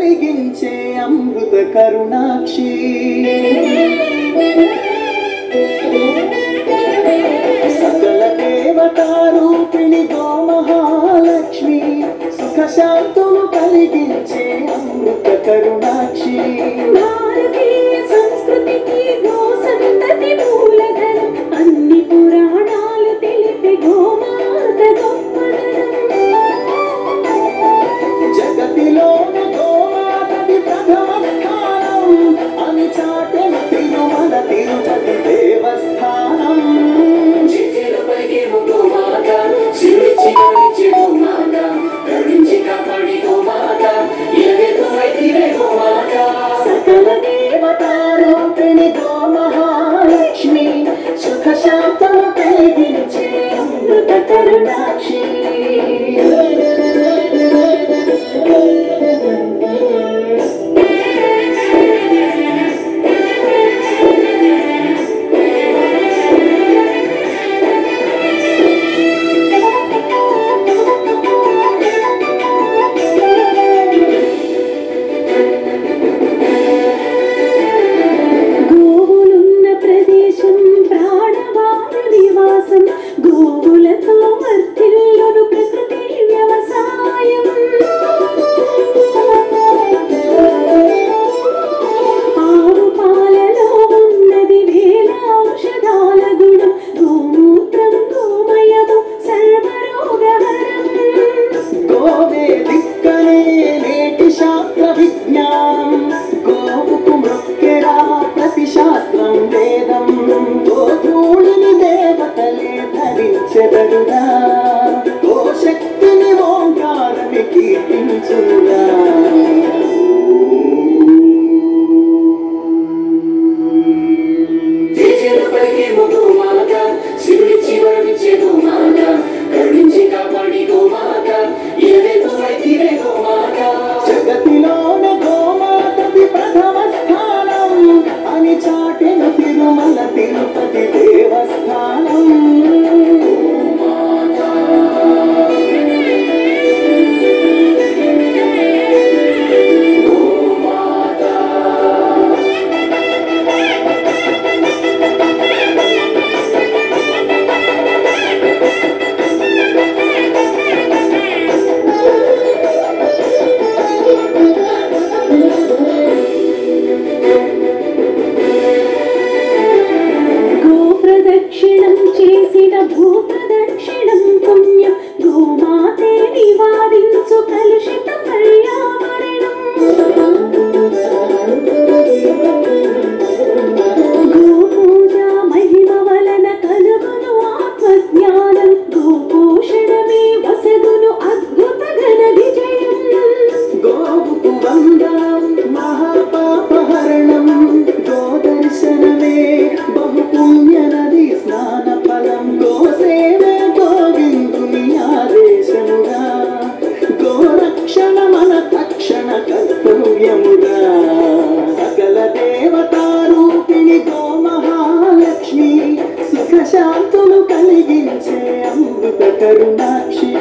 కలిగించే అమృత కరుణాక్షి సకల దేవతారూపిణి గో మహాలక్ష్మి సుఖ శాంతులు కలిగించే అమృత కరుణాక్షి భారతీయ సంస్కృతికి గో సంతతి మూలధనం అన్ని పురాణాలు తెలిపే గోమాత గొప్పదనం జగతిలోన గోమాతది ప్రథమ స్థానం అని చాటెన తిరుమల తిరుపతి దేవస్థానం చిటిలో పలికే గోమాత శివుడిచ్చి కరుణించే గోమాత కరుణించి కాపాడి గోమాత ఎదెతో వైదివే గోమాత సకల దేవతారూపిణి గో మహాలక్ష్మి సుఖ శాంతము కలిగించే అమృత కరుణాక్షి గోవులున్న ప్రదేశం ప్రాణవాయు నివాసం గోవులతో వర్ధిల్లును ప్రకృతి వ్యవసాయం ఆవు పాలలో ఉన్నది వేల ఔషధాల గుణం గోమూత్రం గోమయము సర్వరోగహరం గోవే దిక్కనే నేటి శాస్త్ర విజ్ఞానం గోవుకు మృక్కెరా ప్రతి శాస్త్రం వేదం గోధూళిని దేవతలే ధరించెదరుగా గోశక్తిని ఓంకారమి కీర్తించుగా చిటిలో పలికే గోమాత శివుడిచ్చి కరుణించే గోమాత కరుణించి కాపాడి గోమాత ఎదెతో వైదివే గోమాత జగతిలోన గోమాతది ప్రథమ స్థానం అని చాటెన తిరుమల తిరుపతి దేవస్థానం గోప్రదక్షిణం చేసిన భూప్రదక్షిణం పుణ్యం గోమాతే నివారించు కలుషిత పర్యావరణం గోపూజ మహిమ వలన కలుగును ఆత్మజ్ఞానం గోపోషణమే వసగును అద్భుత ఘన విజయం గోవుకు వందనం మహాపాపహరణం గోదర్శనమే బహుపుణ్య నది స్నాన ఫలం గోసేవే గోవిందుని ఆదేశముగా గోరక్షణ మన తక్షణ కర్తవ్యముగా సకల దేవతారూపిణి గో మహాలక్ష్మి సుఖ శాంతులు కలిగించే అమృత కరుణాక్షి